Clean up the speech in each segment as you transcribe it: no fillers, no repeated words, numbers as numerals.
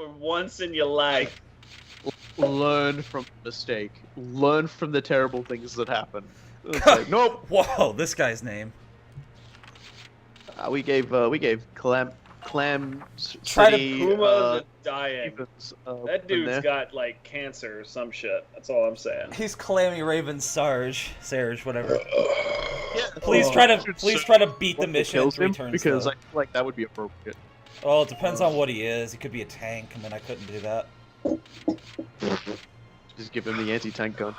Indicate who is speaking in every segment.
Speaker 1: for once in your life.
Speaker 2: Learn from the mistake. Learn from the terrible things that happen. It's like, nope.
Speaker 3: Whoa, this guy's name.
Speaker 2: We gave Clam
Speaker 3: Try to
Speaker 2: City,
Speaker 1: Puma's dying.
Speaker 2: Evans,
Speaker 1: That
Speaker 2: in there.
Speaker 1: dude's got like cancer or some shit. That's all I'm saying.
Speaker 3: He's Clammy Raven Sarge, whatever.
Speaker 2: Yeah,
Speaker 3: Please try to beat the mission in
Speaker 2: kills
Speaker 3: 3
Speaker 2: him,
Speaker 3: turns.
Speaker 2: because
Speaker 3: though.
Speaker 2: I feel like that would be appropriate.
Speaker 3: Well, it depends on what he is. He could be a tank, and then I couldn't do that.
Speaker 2: Just give him the anti-tank gun.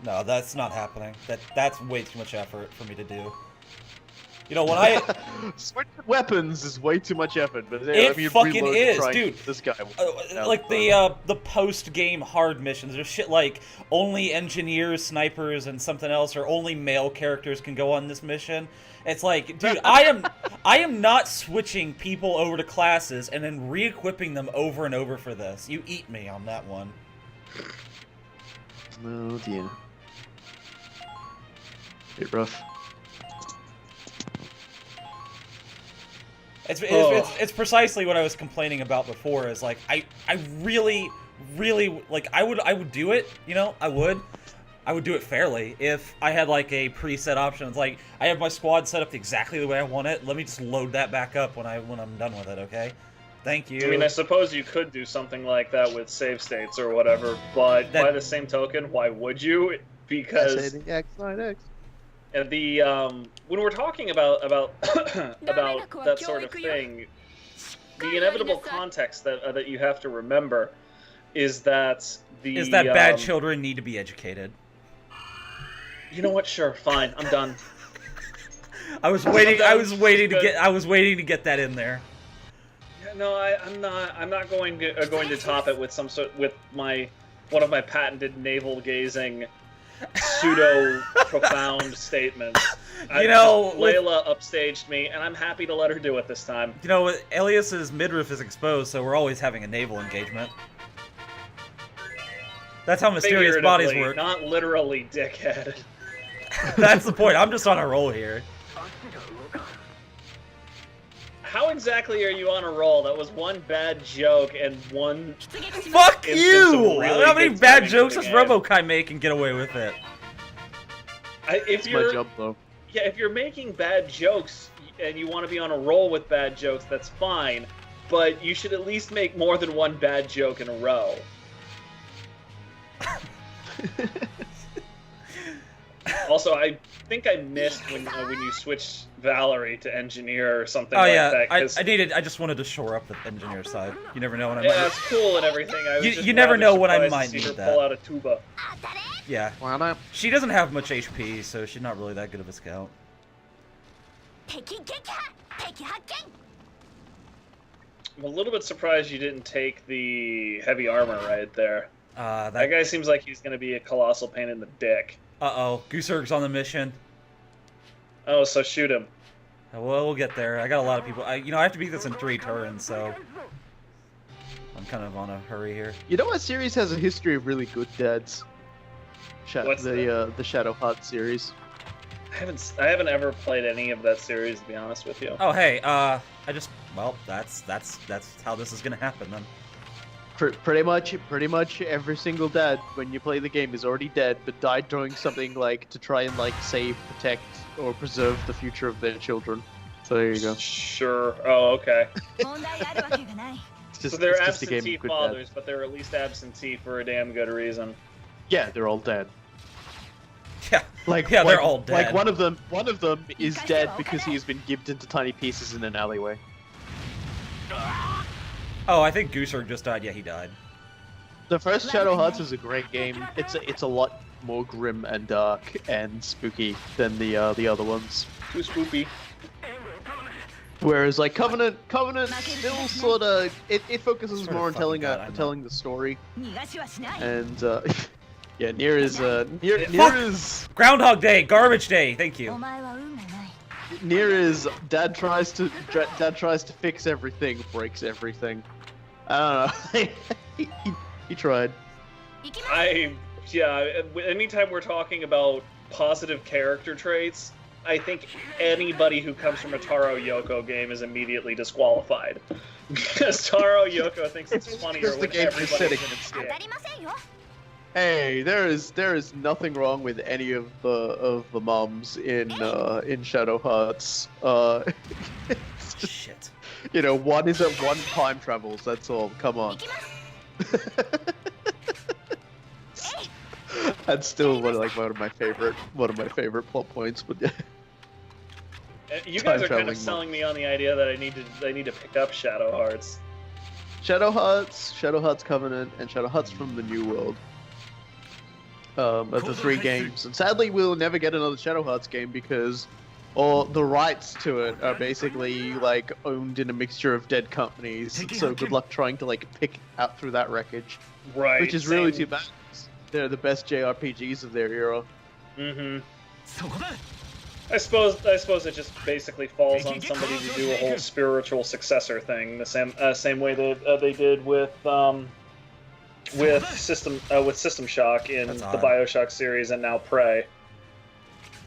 Speaker 3: No, that's not happening. That's way too much effort for me to do. You know, when I...
Speaker 2: Switching weapons is way too much effort, but
Speaker 3: It fucking is, dude.
Speaker 2: This guy.
Speaker 3: Like the post-game hard missions, there's shit like only engineers, snipers, and something else, or only male characters can go on this mission. It's like, dude, I am not switching people over to classes and then re-equipping them over and over for this. You eat me on that one.
Speaker 2: Oh dear. Bit rough.
Speaker 3: It's precisely what I was complaining about before. Is like I really like I would do it. You know, I would do it fairly if I had like a preset option. It's like I have my squad set up exactly the way I want it. Let me just load that back up when I'm done with it. Okay, thank you.
Speaker 1: I mean, I suppose you could do something like that with save states or whatever, but by the same token, why would you? Because and the when we're talking about that sort of thing, the inevitable context that you have to remember is that
Speaker 3: bad children need to be educated.
Speaker 1: You know what? Sure, fine. I'm done.
Speaker 3: I was waiting to get that in there.
Speaker 1: Yeah, no, I'm not going to top it with one of my patented navel gazing pseudo profound statements.
Speaker 3: You know,
Speaker 1: Layla upstaged me, and I'm happy to let her do it this time.
Speaker 3: You know, Elias's midriff is exposed, so we're always having a naval engagement. That's how mysterious bodies work.
Speaker 1: Not literally, dickhead.
Speaker 3: That's the point. I'm just on a roll here.
Speaker 1: How exactly are you on a roll? That was one bad joke and one...
Speaker 3: Fuck you!
Speaker 1: Really
Speaker 3: How many bad jokes does Robokai make and get away with it?
Speaker 1: If
Speaker 2: my job, though.
Speaker 1: Yeah, if you're making bad jokes and you want to be on a roll with bad jokes, that's fine. But you should at least make more than one bad joke in a row. Also, I think I missed when you switched Valerie to engineer or something like that.
Speaker 3: I just wanted to shore up the engineer side. You never know when I might.
Speaker 1: Yeah, it's cool and everything.
Speaker 3: You never know when I might need that.
Speaker 1: Pull out a tuba.
Speaker 3: Yeah.
Speaker 2: Why not?
Speaker 3: She doesn't have much HP, so she's not really that good of a scout.
Speaker 1: I'm a little bit surprised you didn't take the heavy armor right there. That guy seems like he's going to be a colossal pain in the dick.
Speaker 3: Uh-oh. Gooserg's on the mission.
Speaker 1: Oh, so shoot him.
Speaker 3: Well, we'll get there. I got a lot of people. I have to beat this in 3 turns, so... I'm kind of on a hurry here.
Speaker 2: You know what series has a history of really good dads? The Shadow Heart series.
Speaker 1: I haven't ever played any of that series, to be honest with you.
Speaker 3: Oh, hey, well, that's how this is gonna happen then.
Speaker 2: Pretty much every single dad when you play the game is already dead, but died doing something like to try and like save, protect, or preserve the future of their children. So there you go.
Speaker 1: Sure. Oh, okay.
Speaker 2: So
Speaker 1: they're absentee fathers, but they're at least absentee for a damn good reason.
Speaker 2: Yeah, they're all dead.
Speaker 3: Yeah, they're all dead.
Speaker 2: Like one of them is dead because he's been gibbed into tiny pieces in an alleyway.
Speaker 3: Oh, I think Gooserg just died. Yeah, he died.
Speaker 2: The first Shadow Hearts was a great game. It's a lot more grim and dark and spooky than the other ones.
Speaker 1: Too spooky.
Speaker 2: Whereas like Covenant still sort of it focuses more on telling the story. And yeah, Nier is
Speaker 3: Groundhog Day, Garbage Day. Thank you.
Speaker 2: Nier is dad tries to fix everything, breaks everything. I don't know. he tried.
Speaker 1: Anytime we're talking about positive character traits, I think anybody who comes from a Taro Yoko game is immediately disqualified. Because Taro Yoko thinks it's funnier when everybody's
Speaker 2: sitting
Speaker 1: in its game.
Speaker 2: Hey, there is nothing wrong with any of the moms in Shadow Hearts.
Speaker 3: Shit.
Speaker 2: You know, one time travels. That's all. Come on. That's still one of my favorite plot points. But yeah.
Speaker 1: You guys are kind of selling me on the idea that I need to pick up Shadow Hearts.
Speaker 2: Shadow Hearts Covenant, and Shadow Hearts from the New World. Of the 3 games, and sadly we'll never get another Shadow Hearts game because all the rights to it are basically like owned in a mixture of dead companies. So good luck trying to like pick out through that wreckage.
Speaker 1: Right.
Speaker 2: Which is really too bad. They're the best JRPGs of their era.
Speaker 1: Mm-hmm. I suppose it just basically falls on somebody to do a whole spiritual successor thing, the same way that they did with System Shock in the BioShock series and now Prey.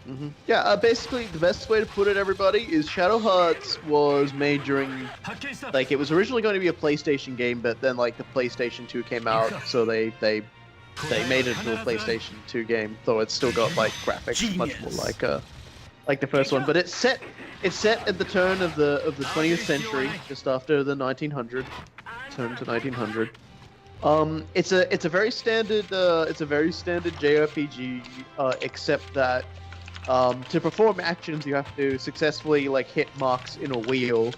Speaker 2: Mm-hmm. Yeah, basically the best way to put it, everybody, is Shadow Hearts was made during, like, it was originally going to be a PlayStation game, but then like the PlayStation 2 came out, so they made it into a PlayStation 2 game, though it's still got like graphics much more like the first one. But it's set at the turn of the 20th century, just after the 1900 turn to 1900. It's a very standard JRPG, except that to perform actions you have to successfully like hit marks in a wheel,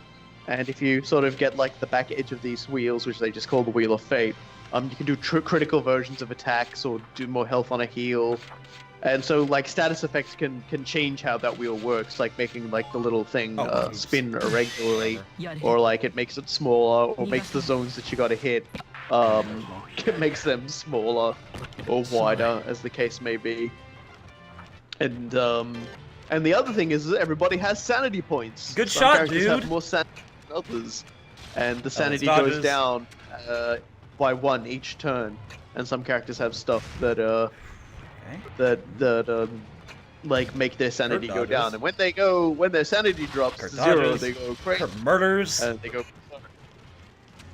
Speaker 2: and if you sort of get like the back edge of these wheels, which they just call the Wheel of Fate, you can do critical versions of attacks or do more health on a heal. And so, like, status effects can change how that wheel works, like making like the little thing spin irregularly, or like it makes it smaller, or makes the zones that you got to hit, it makes them smaller or wider, as the case may be. And the other thing is that everybody has sanity points.
Speaker 3: Good
Speaker 2: Some
Speaker 3: shot,
Speaker 2: characters
Speaker 3: dude.
Speaker 2: have more sanity than others, and the sanity goes down by 1 each turn. And some characters have stuff that like make their sanity go down, and when their sanity drops to 0, they go crazy.
Speaker 3: Murders.
Speaker 2: And they go.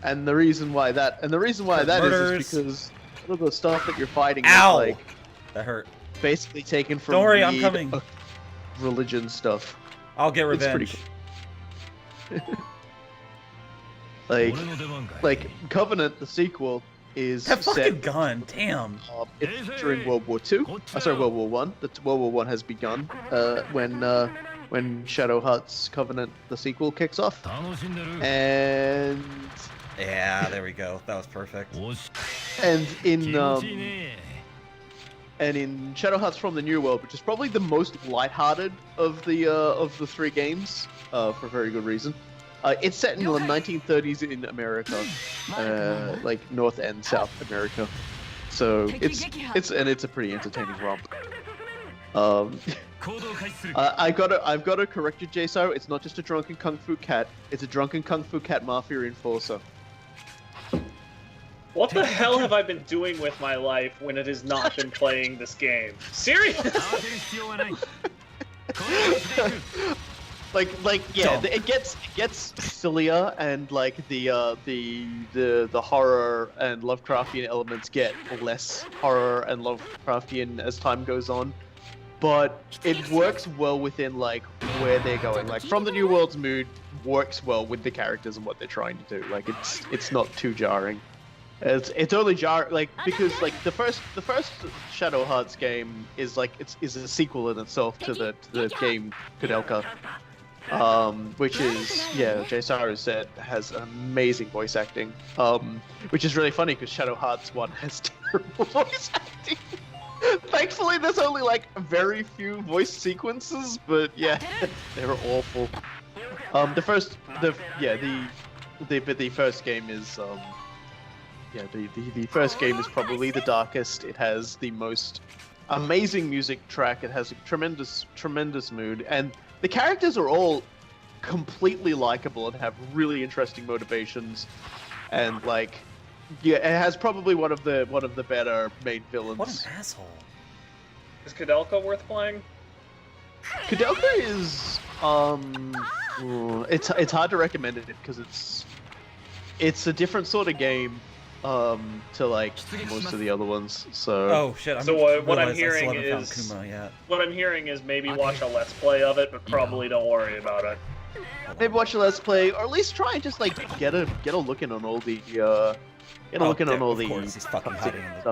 Speaker 2: And the reason why that is because all of the stuff that you're fighting is like
Speaker 3: that hurt.
Speaker 2: Basically taken from
Speaker 3: Don't worry, I'm coming.
Speaker 2: Religion stuff.
Speaker 3: I'll get revenge.
Speaker 2: It's pretty cool. like Covenant, the sequel, is
Speaker 3: that fucking
Speaker 2: set,
Speaker 3: gun, damn.
Speaker 2: It's during World War II. Sorry, World War One. The World War One has begun when Shadow Hearts Covenant, the sequel, kicks off. And
Speaker 3: yeah, there we go. That was perfect.
Speaker 2: And in Shadow Hearts from the New World, which is probably the most lighthearted of the 3 games, for very good reason. It's set in the 1930s in America, like North and South America. So it's a pretty entertaining romp. I've got to correct you, JSO. It's not just a drunken kung fu cat. It's a drunken kung fu cat mafia enforcer.
Speaker 1: What the hell have I been doing with my life when it has not been playing this game? Seriously?
Speaker 2: It gets sillier, and like the horror and Lovecraftian elements get less horror and Lovecraftian as time goes on, but it works well within like where they're going. Like From the New World's mood works well with the characters and what they're trying to do. Like it's not too jarring. It's only like because like the first Shadow Hearts game is like is a sequel in itself to the game Kudelka. Which is, Jsaru said, has amazing voice acting. Which is really funny because Shadow Hearts 1 has terrible voice acting. Thankfully, there's only like very few voice sequences, but yeah, they're awful. The first game is the first game is probably the darkest. It has the most amazing music track. It has a tremendous mood, and the characters are all completely likable and have really interesting motivations, and like, it has probably one of the better main villains.
Speaker 3: What an asshole!
Speaker 1: Is Kudelka worth playing?
Speaker 2: Kudelka is it's hard to recommend it because it's a different sort of game to like most of the other ones. So
Speaker 3: oh shit!
Speaker 1: What I'm hearing is maybe watch a let's play of it, but probably don't worry about it.
Speaker 2: Maybe watch a let's play, or at least try and just like get a look in on all the stuff,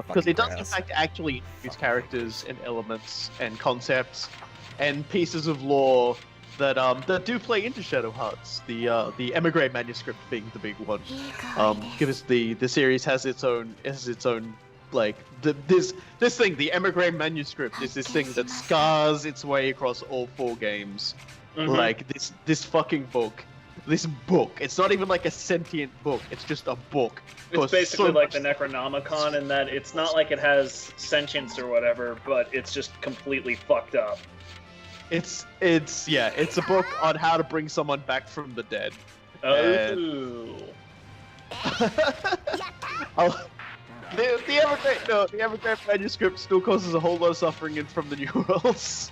Speaker 2: because it does in fact actually introduce characters and elements and concepts and pieces of lore that do play into Shadow Hearts. The Emigre manuscript being the big one, because the series has its own like this thing. The Emigre manuscript is this thing that scars its way across all 4 games. Mm-hmm. Like this fucking book. This book. It's not even like a sentient book. It's just a book.
Speaker 1: It's basically like the Necronomicon in that it's not like it has sentience or whatever, but it's just completely fucked up.
Speaker 2: It's a book on how to bring someone back from the dead.
Speaker 1: Oh.
Speaker 2: The Evergrande manuscript still causes a whole lot of suffering from the New Worlds.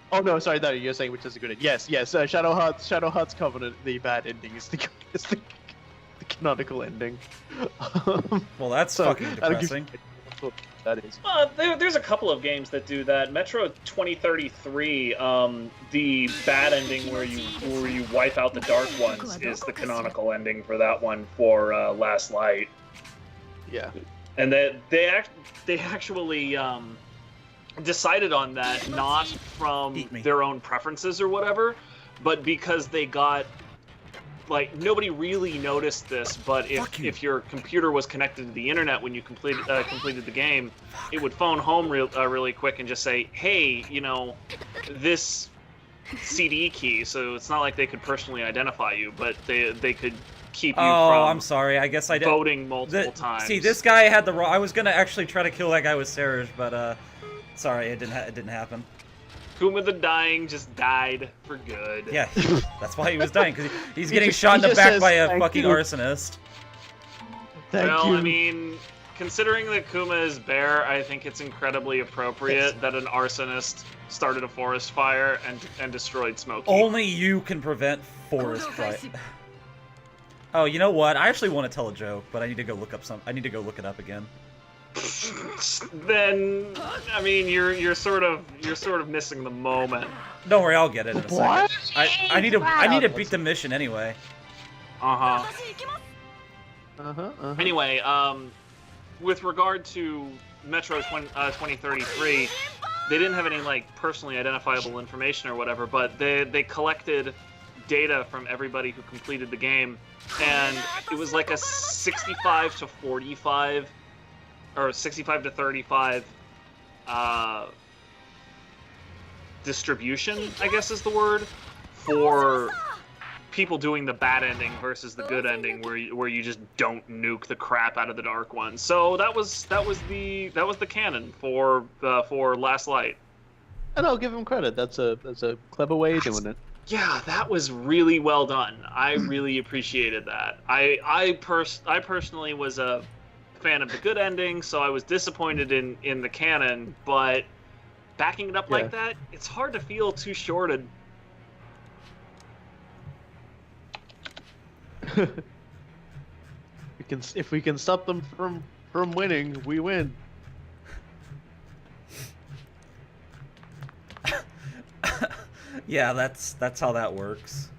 Speaker 2: Oh no, sorry, no, you're saying which is a good end. Yes, Shadow Hearts Covenant, the bad ending is the canonical ending.
Speaker 3: Well, that's fucking depressing.
Speaker 2: That is.
Speaker 1: There's a couple of games that do that. Metro 2033, the bad ending where you wipe out the Dark Ones is the canonical ending for that one for Last Light.
Speaker 2: Yeah.
Speaker 1: And they actually decided on that not from their own preferences or whatever, but because they got, like, nobody really noticed this, but if your computer was connected to the internet when you completed the game, it would phone home really quick and just say, hey, you know, this CD key, so it's not like they could personally identify you, but they could keep you from
Speaker 3: I'm sorry, I guess I did
Speaker 1: voting multiple times.
Speaker 3: See, this guy had the wrong... I was gonna actually try to kill that guy with Serge, but, sorry, it didn't happen.
Speaker 1: Kuma the Dying just died for good.
Speaker 3: Yeah, that's why he was dying, because he's getting shot in the back by a fucking arsonist.
Speaker 1: Well, I mean, considering that Kuma is bear, I think it's incredibly appropriate that an arsonist started a forest fire and destroyed Smokey.
Speaker 3: Only you can prevent forest fire. Oh, you know what? I actually want to tell a joke, but I need to go look it up again.
Speaker 1: Then, I mean, you're sort of missing the moment.
Speaker 3: Don't worry, I'll get it in a second. I need to beat the mission anyway.
Speaker 1: Anyway, with regard to Metro 2033, they didn't have any like personally identifiable information or whatever, but they collected data from everybody who completed the game, and it was like a 65 to 45. Or 65 to 35 distribution, I guess is the word, for people doing the bad ending versus the good ending, where you just don't nuke the crap out of the Dark Ones. So that was the canon for Last Light.
Speaker 2: And I'll give him credit. That's a clever way of doing it.
Speaker 1: Yeah, that was really well done. I really appreciated that. I personally was a fan of the good ending, so I was disappointed in the canon, but backing it up like that, it's hard to feel too shorted.
Speaker 2: If we can stop them from winning, we win.
Speaker 3: Yeah, that's how that works.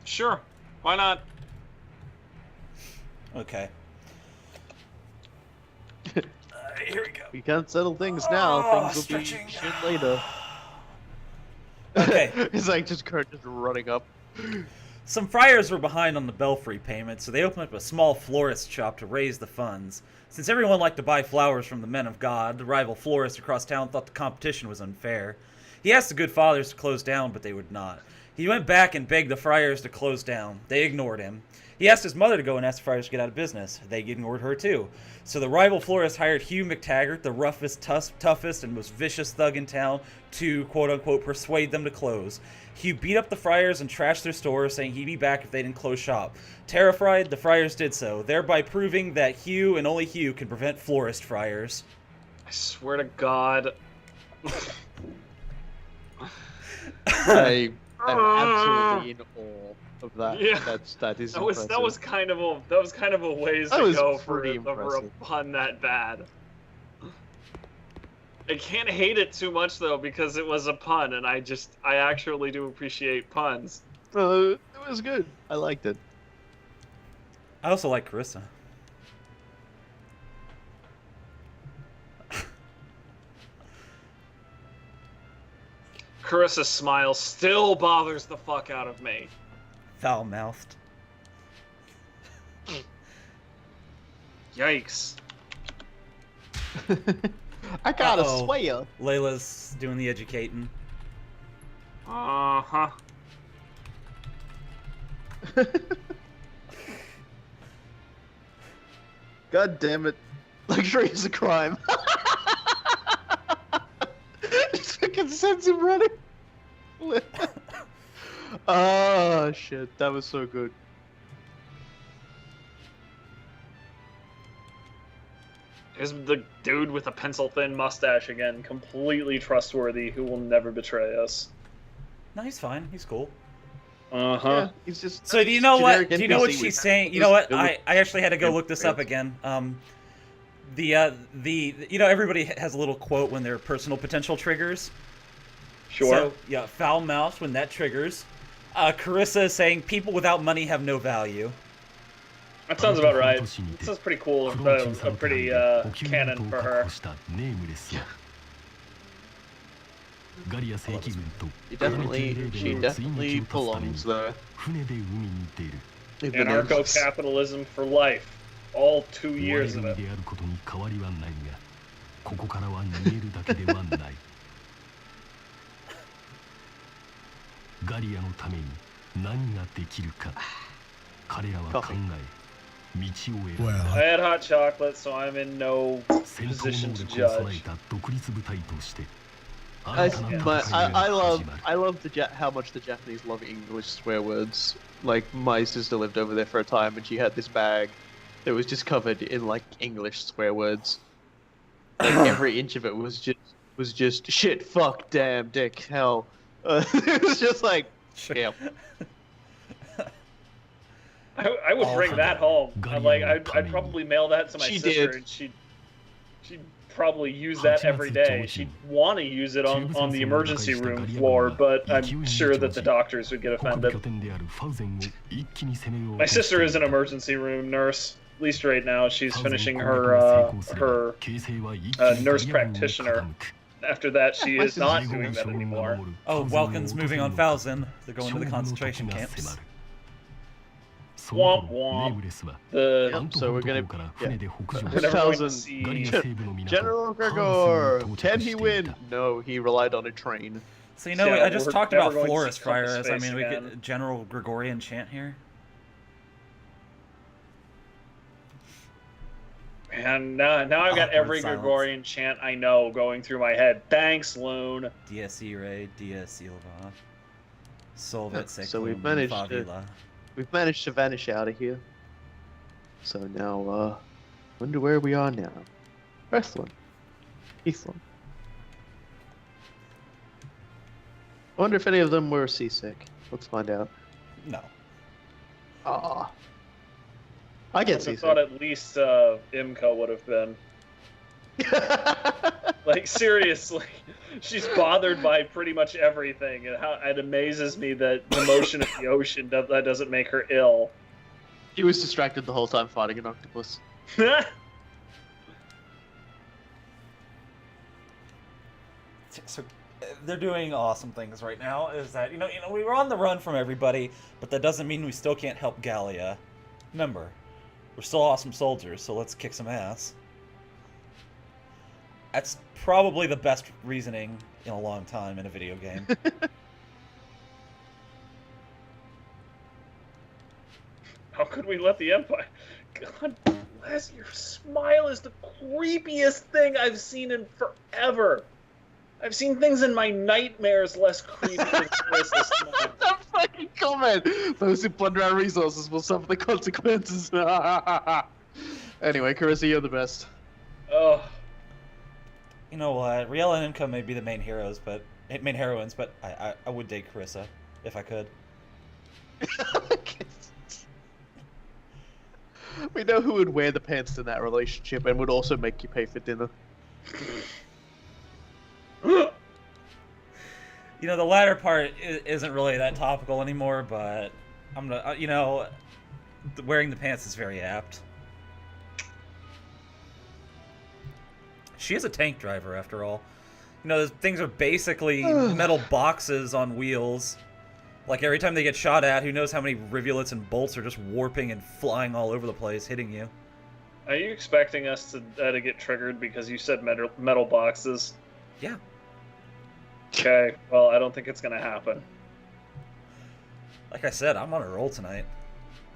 Speaker 1: Sure, why not?
Speaker 3: Okay. Here we go.
Speaker 2: We can't settle things now. Things will be shit later.
Speaker 3: Okay.
Speaker 2: It's like just Kurt just running up.
Speaker 3: Some friars were behind on the belfry payment, so they opened up a small florist shop to raise the funds. Since everyone liked to buy flowers from the men of God, the rival florist across town thought the competition was unfair. He asked the good fathers to close down, but they would not. He went back and begged the friars to close down. They ignored him. He asked his mother to go and ask the friars to get out of business. They ignored her too. So the rival florist hired Hugh McTaggart, the roughest, toughest, and most vicious thug in town, to quote-unquote persuade them to close. Hugh beat up the friars and trashed their store, saying he'd be back if they didn't close shop. Terrified, the friars did so, thereby proving that Hugh and only Hugh can prevent florist friars.
Speaker 1: I swear to God.
Speaker 2: I am absolutely in awe of that.
Speaker 1: Yeah.
Speaker 2: That is
Speaker 1: that was kind of a ways
Speaker 2: That
Speaker 1: to
Speaker 2: was
Speaker 1: go for
Speaker 2: pretty
Speaker 1: a
Speaker 2: impressive.
Speaker 1: pun that bad. I can't hate it too much though because it was a pun, and I actually do appreciate puns.
Speaker 2: It was good. I liked it.
Speaker 3: I also like Carissa.
Speaker 1: Carissa's smile still bothers the fuck out of me.
Speaker 3: Foul-mouthed.
Speaker 1: Yikes.
Speaker 2: I gotta swear.
Speaker 3: Layla's doing the educating.
Speaker 1: Uh-huh.
Speaker 2: God damn it. Luxury is a crime. Just fucking sends him running. Oh, shit. That was so good.
Speaker 1: Is the dude with a pencil-thin mustache again, completely trustworthy, who will never betray us.
Speaker 3: No, he's fine. He's cool.
Speaker 1: Uh-huh.
Speaker 2: Yeah, he's just.
Speaker 3: So do you know what? Do you know what she's saying? You know what? I actually had to go look this up again. You know, everybody has a little quote when their personal potential triggers.
Speaker 1: Sure.
Speaker 3: So, yeah, foul mouth when that triggers. Carissa is saying people without money have no value.
Speaker 1: That sounds about right. This is pretty cool. A pretty canon for her.
Speaker 2: She definitely belongs there.
Speaker 1: Anarcho-capitalism for life. All 2 years of it.
Speaker 2: Well,
Speaker 1: I had hot chocolate, so I'm in no position to judge.
Speaker 2: I love how much the Japanese love English swear words. Like, my sister lived over there for a time, and she had this bag that was just covered in like English swear words. Like every inch of it was just shit, fuck, damn, dick, hell. It was just like, yeah.
Speaker 1: I would bring that home. I'd probably mail that to my sister, and she'd probably use that every day. She'd want to use it on the emergency room floor, but I'm sure that the doctors would get offended. My sister is an emergency room nurse, at least right now. She's finishing her nurse practitioner. After that, she is not doing that anymore.
Speaker 3: Oh, Welkin's moving on Falzin. They're going to the concentration camps.
Speaker 1: Womp womp.
Speaker 2: So we're gonna
Speaker 1: see
Speaker 2: General Gregor. Can he win? No, he relied on a train.
Speaker 3: So you know, I just talked about Florist Friars. I mean, we get General Gregorian chant here.
Speaker 1: And now I've got every Gregorian chant I know going through my head. Thanks, Loon.
Speaker 3: Dies irae, dies ilva. Solvet secum
Speaker 2: So we've managed to vanish out of here. So now, wonder where we are now. Wrestling. Eastland. I wonder if any of them were seasick. Let's find out.
Speaker 3: No.
Speaker 2: Ah. I get seasick.
Speaker 1: I thought at least Imka would have been. Like, seriously, she's bothered by pretty much everything, and how it amazes me that the motion of the ocean that doesn't make her ill.
Speaker 2: She was distracted the whole time fighting an octopus.
Speaker 3: So they're doing awesome things right now. Is that you know we were on the run from everybody, but that doesn't mean we still can't help Gallia. Remember, we're still awesome soldiers, so let's kick some ass. That's probably the best reasoning in a long time in a video game.
Speaker 1: How could we let the Empire... God bless, your smile is the creepiest thing I've seen in forever. I've seen things in my nightmares less creepy than this smile.
Speaker 2: That fucking comment! Those who plunder our resources will suffer the consequences. Anyway, Carissa, you're the best.
Speaker 1: Oh.
Speaker 3: You know what? Riel and Imka may be the main heroines, but I would date Carissa if I could.
Speaker 2: We know who would wear the pants in that relationship and would also make you pay for dinner.
Speaker 3: You know, the latter part isn't really that topical anymore, but I'm gonna, you know, wearing the pants is very apt. She is a tank driver, after all. You know, those things are basically metal boxes on wheels. Like, every time they get shot at, who knows how many rivulets and bolts are just warping and flying all over the place, hitting you.
Speaker 1: Are you expecting us to get triggered because you said metal boxes?
Speaker 3: Yeah.
Speaker 1: Okay, well, I don't think it's gonna happen.
Speaker 3: Like I said, I'm on a roll tonight.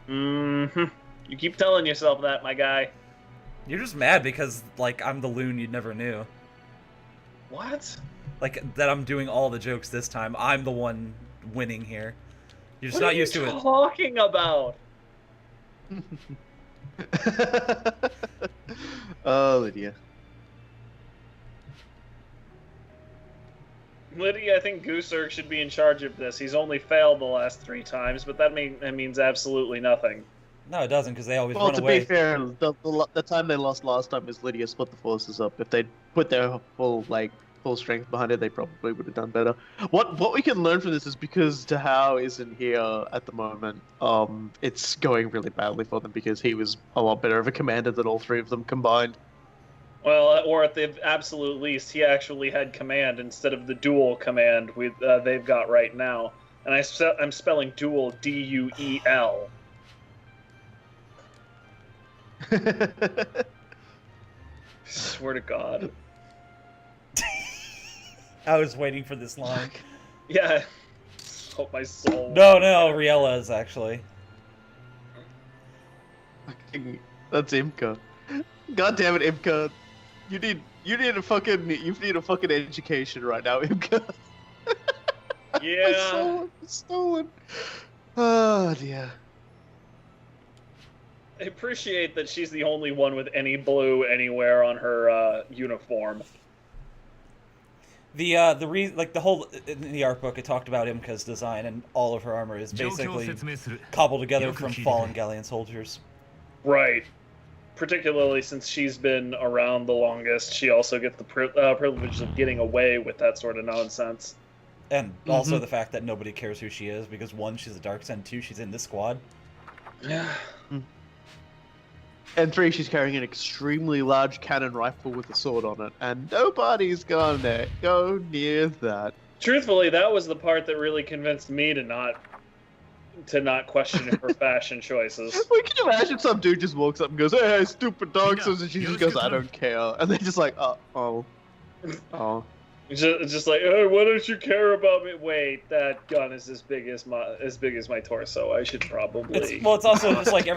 Speaker 1: Mm-hmm. You keep telling yourself that, my guy.
Speaker 3: You're just mad because, like, I'm the loon you never knew.
Speaker 1: What?
Speaker 3: Like, that I'm doing all the jokes this time. I'm the one winning here. You're just not used to it.
Speaker 1: What are you talking about?
Speaker 2: Oh, Lydia.
Speaker 1: Lydia, I think Gooserg should be in charge of this. He's only failed the last 3 times, but that means absolutely nothing.
Speaker 3: No, it doesn't, because they always
Speaker 2: Well,
Speaker 3: run
Speaker 2: to
Speaker 3: away.
Speaker 2: be fair, the time they lost last time was Lydia split the forces up. If they'd put their full strength behind it, they probably would have done better. What we can learn from this is because Tahao isn't here at the moment, it's going really badly for them because he was a lot better of a commander than all 3 of them combined.
Speaker 1: Well, or at the absolute least, he actually had command instead of the dual command they've got right now. And I'm spelling dual D-U-E-L. Swear to God.
Speaker 3: I was waiting for this line.
Speaker 1: Yeah. Hope my soul.
Speaker 3: No, Riella's actually.
Speaker 2: That's Imka. God damn it, Imka. You need a fucking education right now, Imka.
Speaker 1: Yeah.
Speaker 2: Stolen. Oh dear.
Speaker 1: I appreciate that she's the only one with any blue anywhere on her uniform.
Speaker 3: The whole in the art book it talked about Imka's design, and all of her armor is basically cobbled together from fallen Galleon soldiers.
Speaker 1: Right. Particularly since she's been around the longest, she also gets the privilege of getting away with that sort of nonsense.
Speaker 3: And also the fact that nobody cares who she is, because 1, she's a Dark Sen, 2, she's in this squad.
Speaker 1: Yeah.
Speaker 2: And 3, she's carrying an extremely large cannon rifle with a sword on it, and nobody's gonna go near that.
Speaker 1: Truthfully, that was the part that really convinced me to not question her fashion choices.
Speaker 2: Well, can you imagine some dude just walks up and goes, "Hey, stupid Dark Souls," and she just goes, "I don't care," and they're just like, oh.
Speaker 1: Just like, oh, why don't you care about me? Wait, that gun is as big as my torso. I should probably.
Speaker 3: It's also just like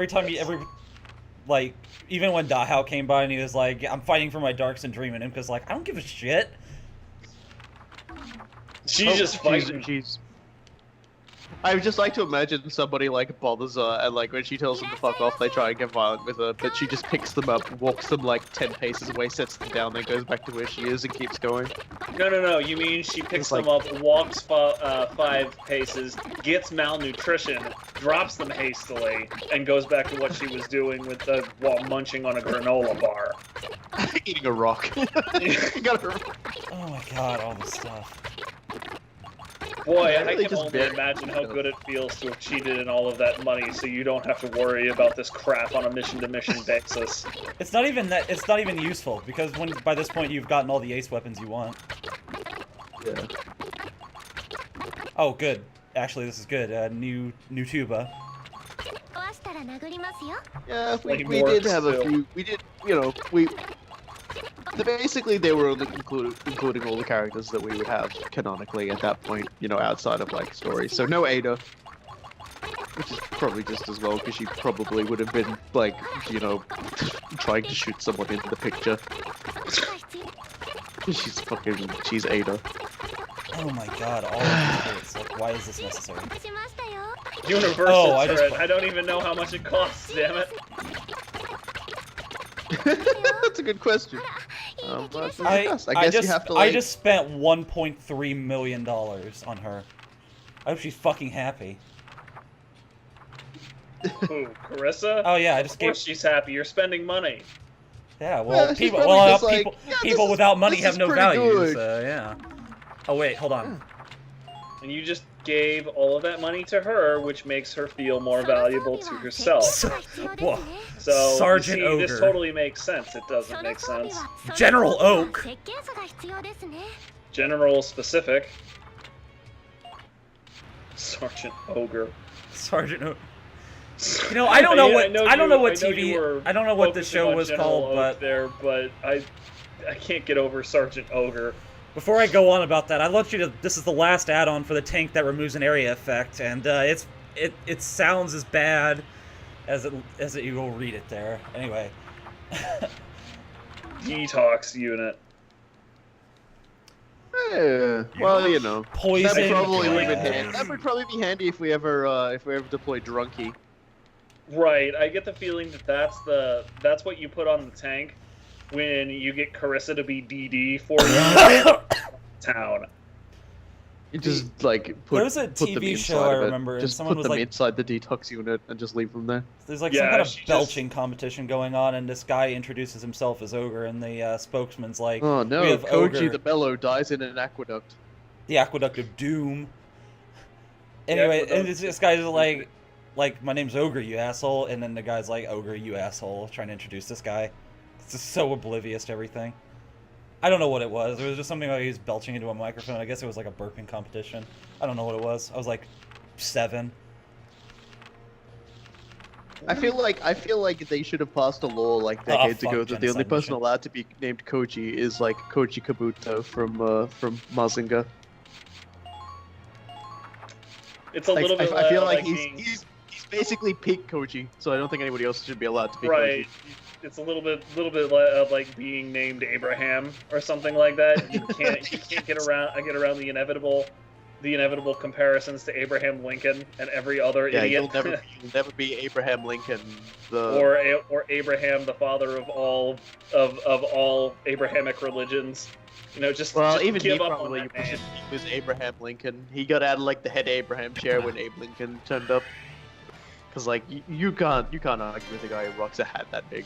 Speaker 3: like, even when Dahao came by and he was like, I'm fighting for my Dark Sen dream, and Imka's like, I don't give a shit.
Speaker 1: She's just fighting.
Speaker 2: I would just like to imagine somebody like bothers her, and like when she tells them to fuck off, they try and get violent with her, but she just picks them up, walks them like 10 paces away, sets them down, then goes back to where she is and keeps going.
Speaker 1: No. You mean she picks them up, walks 5 paces, gets malnutrition, drops them hastily, and goes back to what she was doing while munching on a granola bar.
Speaker 2: Eating a rock.
Speaker 3: Oh my god, all this stuff.
Speaker 1: Boy, I can only imagine how good it feels to have cheated in all of that money, so you don't have to worry about this crap on a mission-to-mission basis.
Speaker 3: It's not even that. It's not even useful because by this point you've gotten all the ace weapons you want.
Speaker 2: Yeah.
Speaker 3: Oh, good. Actually, this is good. New tuba.
Speaker 2: Yeah, we did have a few. We did, basically, they were only including all the characters that we would have canonically at that point, outside of, like, stories. So no Ada, which is probably just as well, because she probably would have been, like, trying to shoot someone into the picture. She's Ada.
Speaker 3: Oh my god, all of these bits. Like, why is this necessary?
Speaker 1: Universal turret. I don't even know how much it costs, damn it.
Speaker 2: That's a good question. I guess you have to, like...
Speaker 3: I just spent $1.3 million on her. I hope she's fucking happy.
Speaker 1: Who, Carissa?
Speaker 3: Oh yeah, I just
Speaker 1: Of course she's happy. You're spending money.
Speaker 3: Yeah, well,
Speaker 2: she's
Speaker 3: people,
Speaker 2: probably just like,
Speaker 3: people without money
Speaker 2: this
Speaker 3: have
Speaker 2: is
Speaker 3: no
Speaker 2: pretty
Speaker 3: value.
Speaker 2: good.
Speaker 3: So yeah. Oh wait, hold on.
Speaker 1: And you just gave all of that money to her, which makes her feel more valuable to herself.
Speaker 3: Whoa.
Speaker 1: So,
Speaker 3: Sergeant
Speaker 1: you see, this
Speaker 3: Ogre.
Speaker 1: totally makes sense. It doesn't make sense.
Speaker 3: General Oak.
Speaker 1: General specific. Sergeant Ogre.
Speaker 3: Sergeant Oak. You know, I don't know what I don't know what
Speaker 1: I know
Speaker 3: TV. I don't know what the show was called, but
Speaker 1: I can't get over Sergeant Ogre.
Speaker 3: Before I go on about that, I'd let you to. This is the last add-on for the tank that removes an area effect, and it sounds as bad as you will read it there. Anyway.
Speaker 1: Detox unit.
Speaker 2: Yeah, well, you know,
Speaker 3: Poison.
Speaker 2: that would probably be handy if we ever deploy Drunky.
Speaker 1: Right, I get the feeling that that's what you put on the tank when you get Carissa to be DD for you. Town.
Speaker 2: You just like
Speaker 3: there was a
Speaker 2: put them
Speaker 3: TV
Speaker 2: inside
Speaker 3: show I
Speaker 2: of it.
Speaker 3: remember, and
Speaker 2: Just
Speaker 3: someone
Speaker 2: put
Speaker 3: was
Speaker 2: them
Speaker 3: like
Speaker 2: inside the detox unit and just leave them there.
Speaker 3: there's like
Speaker 1: Yeah,
Speaker 3: some kind of
Speaker 1: she just-
Speaker 3: belching competition going on, and this guy introduces himself as Ogre, and the spokesman's like,
Speaker 2: Oh
Speaker 3: we
Speaker 2: no,
Speaker 3: have
Speaker 2: Koji
Speaker 3: Ogre,
Speaker 2: the Bellow dies in an aqueduct.
Speaker 3: the Aqueduct of Doom. Anyway, and this guy's like, my name's Ogre, you asshole, and then the guy's like, Ogre, you asshole, trying to introduce this guy. It's just so oblivious to everything. I don't know what it was. It was just something like he was belching into a microphone. I guess it was like a burping competition. I don't know what it was. I was like 7.
Speaker 2: I feel like they should have passed a law like decades ago that the only
Speaker 3: genocide
Speaker 2: person
Speaker 3: mission.
Speaker 2: allowed to be named Koji is like Koji Kabuto from Mazinga.
Speaker 1: It's a
Speaker 2: Like,
Speaker 1: little bit.
Speaker 2: I feel like
Speaker 1: being,
Speaker 2: he's basically peak Koji, so I don't think anybody else should be allowed to be
Speaker 1: right.
Speaker 2: Koji.
Speaker 1: It's a little bit of like being named Abraham or something like that. You can't get around the inevitable comparisons to Abraham Lincoln and every other
Speaker 2: Yeah,
Speaker 1: idiot.
Speaker 2: you'll never be Abraham Lincoln,
Speaker 1: or Abraham, the father of all Abrahamic religions. You know, just
Speaker 2: even
Speaker 1: give
Speaker 2: he
Speaker 1: up
Speaker 2: probably
Speaker 1: on that, man.
Speaker 2: was Abraham Lincoln. He got out of like the head Abraham chair when Abe Lincoln turned up. Cause like you can't argue with a guy who rocks a hat that big.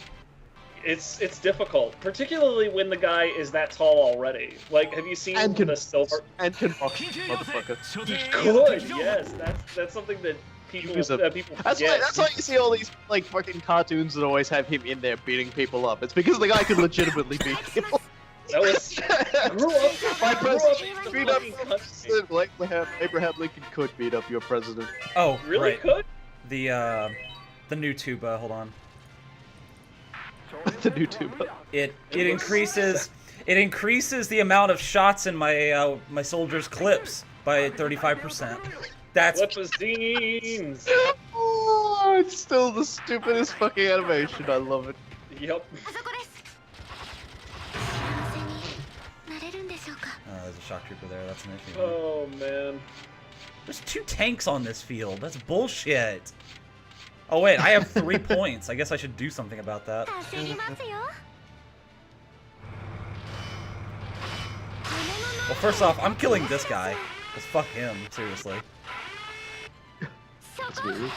Speaker 1: It's difficult, particularly when the guy is that tall already. Like, have you seen the silver?
Speaker 2: And can rock, motherfucker.
Speaker 1: He could, yes. That's something that people people
Speaker 2: That's why you see all these like fucking cartoons that always have him in there beating people up. It's because the guy can legitimately beat people.
Speaker 1: That was
Speaker 2: My president beat up
Speaker 1: president.
Speaker 2: like Abraham Lincoln could beat up your president.
Speaker 3: Oh,
Speaker 1: Really
Speaker 3: right.
Speaker 1: could?
Speaker 3: The new tuba. Hold on.
Speaker 2: The new tuba.
Speaker 3: It increases the amount of shots in my my soldiers' clips by 35%. That's
Speaker 1: Lipazines.
Speaker 2: Oh, it's still the stupidest fucking animation. I love it.
Speaker 1: Yep.
Speaker 3: there's a shock trooper there. That's an issue.
Speaker 1: Oh man.
Speaker 3: There's 2 tanks on this field. That's bullshit. Oh wait, I have 3 points. I guess I should do something about that. Well, first off, I'm killing this guy. Cause fuck him, seriously.
Speaker 2: That's weird.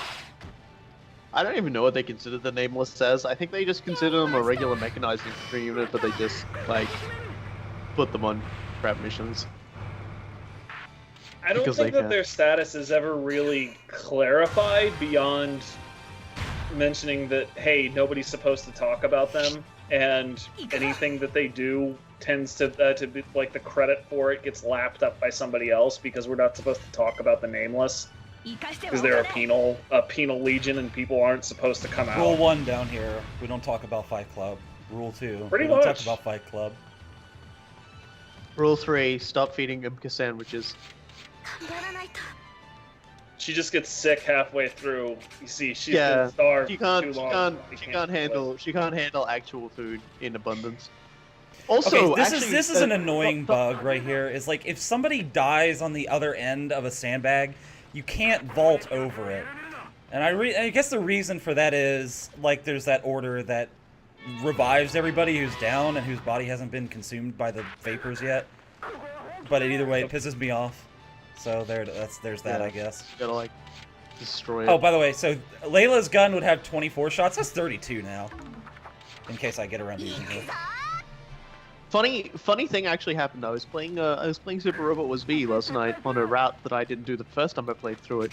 Speaker 2: I don't even know what they consider the Nameless as. I think they just consider them a regular mechanized infantry unit, but they just like put them on crap missions.
Speaker 1: I don't think that their status is ever really clarified beyond mentioning that, hey, nobody's supposed to talk about them, and anything that they do tends to be like the credit for it gets lapped up by somebody else because we're not supposed to talk about the Nameless because they're a penal legion and people aren't supposed to come out.
Speaker 3: Rule 1 down here: we don't talk about Fight Club. Rule 2:
Speaker 1: Pretty
Speaker 3: we don't
Speaker 1: much.
Speaker 3: talk about Fight Club.
Speaker 2: Rule 3: stop feeding Imka sandwiches.
Speaker 1: She just gets sick halfway through. You see, she's been starved
Speaker 2: she
Speaker 1: for too long.
Speaker 2: can't handle actual food in abundance. Also,
Speaker 3: okay, this is an annoying bug right here. Is like if somebody dies on the other end of a sandbag, you can't vault over it. And I guess the reason for that is like there's that order that revives everybody who's down and whose body hasn't been consumed by the vapors yet. But either way, it pisses me off. So there's that, I guess.
Speaker 2: You gotta like destroy it.
Speaker 3: Oh, by the way, so Layla's gun would have 24 shots. That's 32 now. In case I get around to using it.
Speaker 2: Funny thing actually happened. I was playing Super Robot Wars V last night on a route that I didn't do the first time I played through it,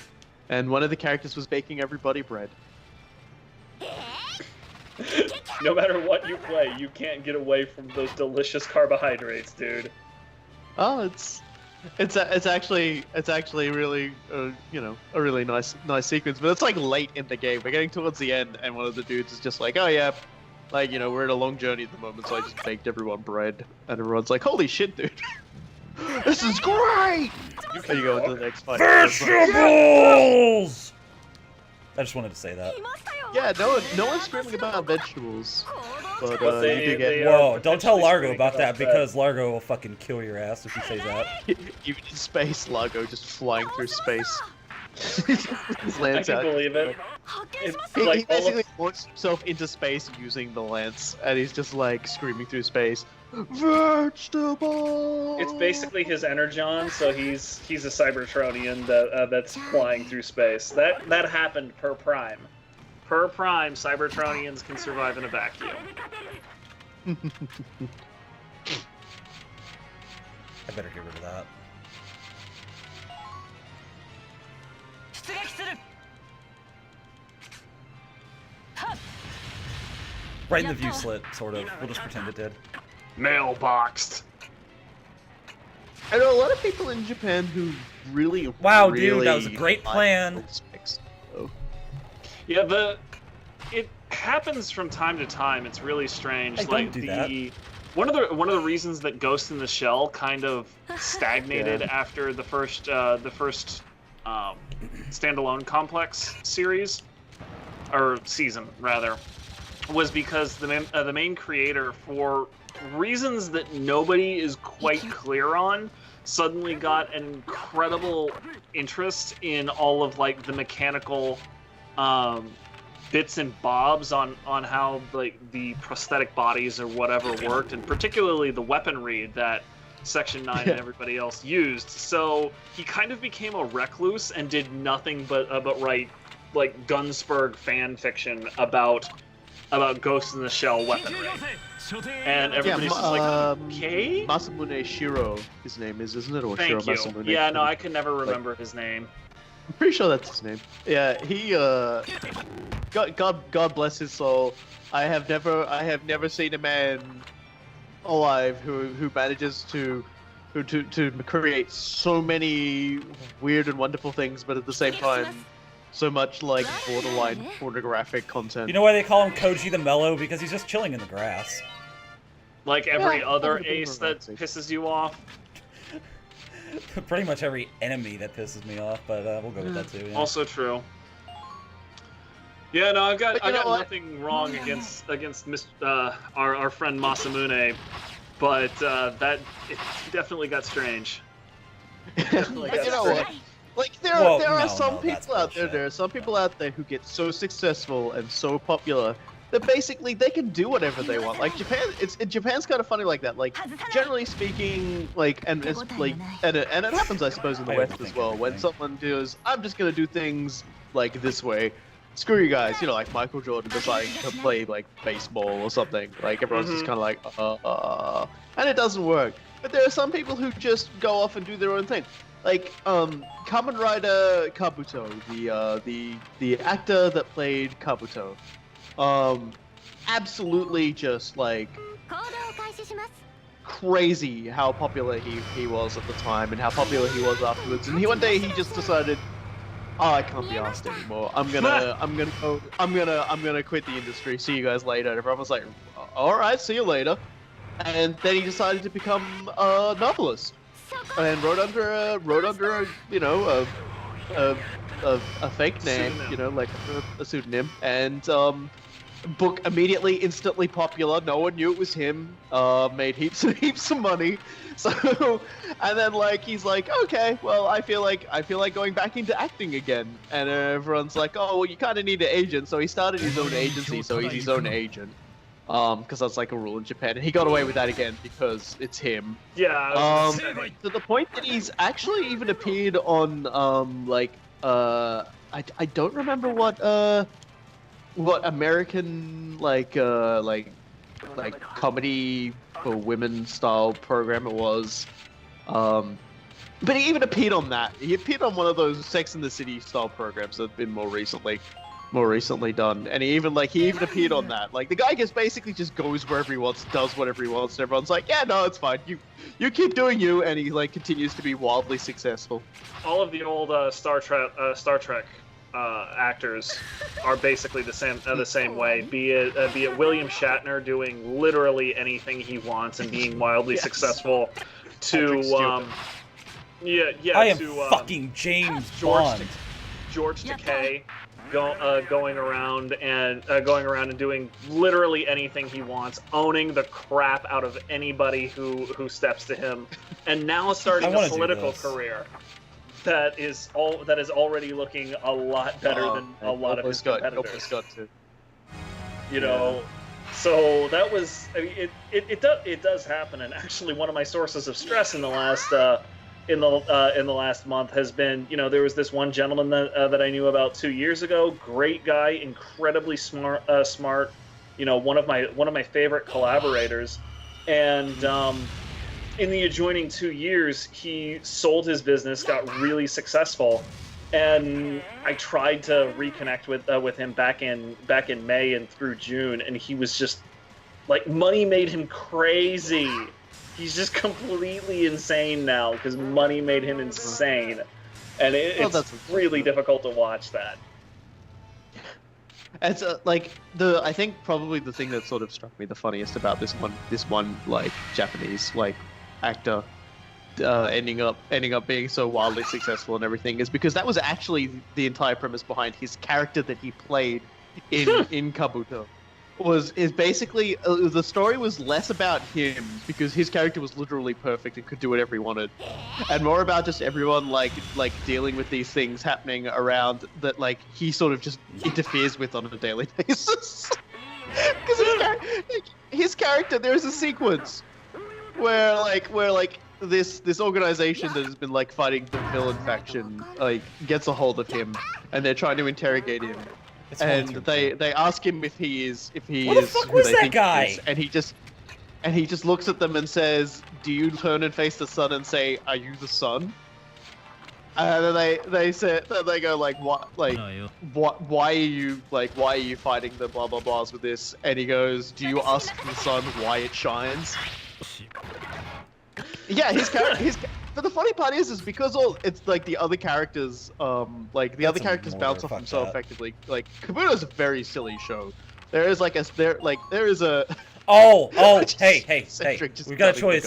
Speaker 2: and one of the characters was baking everybody bread.
Speaker 1: No matter what you play, you can't get away from those delicious carbohydrates, dude.
Speaker 2: Oh, it's actually really you know, a really nice sequence, but it's like late in the game. We're getting towards the end, and one of the dudes is just like, oh yeah, like, you know, we're in a long journey at the moment, so I just baked everyone bread, and everyone's like, holy shit, dude, this is great. And you go into the next fight.
Speaker 3: Vegetables. I just wanted to say that.
Speaker 2: Yeah, no one's screaming about vegetables, but you do get.
Speaker 3: Whoa! Don't tell Largo about that because Largo will fucking kill your ass if you say that.
Speaker 2: Even in space, Largo just flying through space.
Speaker 1: I can believe it.
Speaker 2: He basically launches himself into space using the lance, and he's just like screaming through space, "Vegetables!"
Speaker 1: It's basically his energon, so he's a Cybertronian that's flying through space. That happened per prime. Per prime, Cybertronians can survive in a vacuum.
Speaker 3: I better get rid of that. Right in the view slit, sort of. We'll just pretend it did.
Speaker 1: Mailboxed.
Speaker 2: I know a lot of people in Japan who really,
Speaker 3: wow, dude, that was a great plan.
Speaker 1: Yeah, it happens from time to time. It's really strange.
Speaker 3: Hey,
Speaker 1: like
Speaker 3: don't do that.
Speaker 1: One of the reasons that Ghost in the Shell kind of stagnated after the first standalone complex series or season rather was because the main creator, for reasons that nobody is quite clear on, suddenly got an incredible interest in all of like the mechanical bits and bobs on how like the prosthetic bodies or whatever worked, and particularly the weaponry that Section 9 and everybody else used. So he kind of became a recluse and did nothing but write like Gunsberg fan fiction about Ghost in the Shell weaponry. And everybody's just like, okay?
Speaker 2: Masamune Shiro, his name is, isn't it? Or
Speaker 1: Thank
Speaker 2: Shiro
Speaker 1: you.
Speaker 2: Masamune.
Speaker 1: Yeah, no, I can never remember his name.
Speaker 2: I'm pretty sure that's his name. Yeah, he God bless his soul. I have never seen a man alive who manages to create so many weird and wonderful things, but at the same time so much like borderline pornographic content.
Speaker 3: You know why they call him Koji the Mellow? Because he's just chilling in the grass.
Speaker 1: Like every other ace that pisses you off.
Speaker 3: Pretty much every enemy that pisses me off, but we'll go with that too. Yeah.
Speaker 1: Also true. Yeah, no, I got nothing wrong against our friend Masamune, but it definitely got strange.
Speaker 2: Like there are some people out there. There are some people out there who get so successful and so popular that basically they can do whatever they want. Like Japan's kind of funny like that. Like generally speaking, like and it happens, I suppose, in the West as well. When someone does, I'm just gonna do things like this way. Screw you guys, you know, like Michael Jordan deciding to play like baseball or something. Like everyone's just kind of like, and it doesn't work. But there are some people who just go off and do their own thing. Like Kamen Rider Kabuto, the actor that played Kabuto, absolutely just like crazy how popular he was at the time and how popular he was afterwards. And one day he just decided, oh, I can't be asked anymore. I'm gonna quit the industry. See you guys later. And everyone was like, all right, see you later. And then he decided to become a novelist. And wrote under a you know a fake name, you know, like a pseudonym, and book immediately instantly popular. No one knew it was him. Made heaps of money. So and then like he's like, okay, well I feel like going back into acting again. And everyone's like, oh well, you kind of need an agent. So he started his own agency. So he's his own agent. Because that's like a rule in Japan, and he got away with that again because it's him.
Speaker 1: Yeah.
Speaker 2: To the point that he's actually even appeared on I don't remember what American like comedy for women style program it was. But he even appeared on that. He appeared on one of those Sex and the City style programs that have been more recently done. And he even appeared on that. Like the guy basically just goes wherever he wants, does whatever he wants, and everyone's like, yeah, no, it's fine. You keep doing you, and he like continues to be wildly successful.
Speaker 1: All of the old Star Trek actors are basically the same way. Be it William Shatner doing literally anything he wants and being wildly successful, to
Speaker 3: I am fucking James Bond.
Speaker 1: George Takei going around and doing literally anything he wants, owning the crap out of anybody who steps to him, and now starting a political career that is already looking a lot better than a lot of his competitors. You know, so that was. I mean, it does happen, and actually, one of my sources of stress in the last month has been, you know, there was this one gentleman that I knew about 2 years ago. Great guy, incredibly smart. You know, one of my favorite collaborators, and in the adjoining 2 years, he sold his business, got really successful, and I tried to reconnect with him back in May and through June, and he was just like, money made him crazy. He's just completely insane now because money made him insane, and it's really difficult to watch that.
Speaker 2: It's I think probably the thing that sort of struck me the funniest about this one like Japanese like actor ending up being so wildly successful and everything is because that was actually the entire premise behind his character that he played in Kabuto. Is basically the story was less about him because his character was literally perfect and could do whatever he wanted, and more about just everyone like dealing with these things happening around that like he sort of just interferes with on a daily basis. Because his character, there's a sequence where this organization that has been like fighting the villain faction like gets a hold of him, and they're trying to interrogate him. And they ask him if he is
Speaker 3: what the fuck was that guy?
Speaker 2: And he just looks at them and says, "Do you turn and face the sun and say, 'Are you the sun?'" And then they go like, "What? Like, what? Why are you fighting the blah blah blahs with this?" And he goes, "Do you ask the sun why it shines?" Yeah, his character. But the funny part is because it's like the other characters, other characters bounce off him so effectively. Like Kabuto's a very silly show. There is a
Speaker 3: hey, we've got a choice.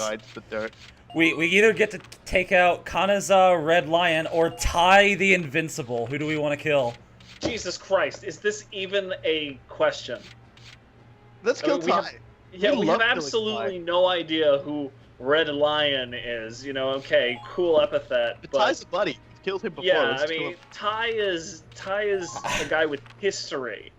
Speaker 3: We either get to take out Kanaza, Red Lion, or Tai the Invincible. Who do we want to kill?
Speaker 1: Jesus Christ, is this even a question?
Speaker 2: Let's kill Tai.
Speaker 1: We have absolutely no idea who Red Lion is, you know. Okay, cool epithet. But
Speaker 2: Ty's a buddy. We've killed him before.
Speaker 1: Yeah, I mean, Tai is a guy with history.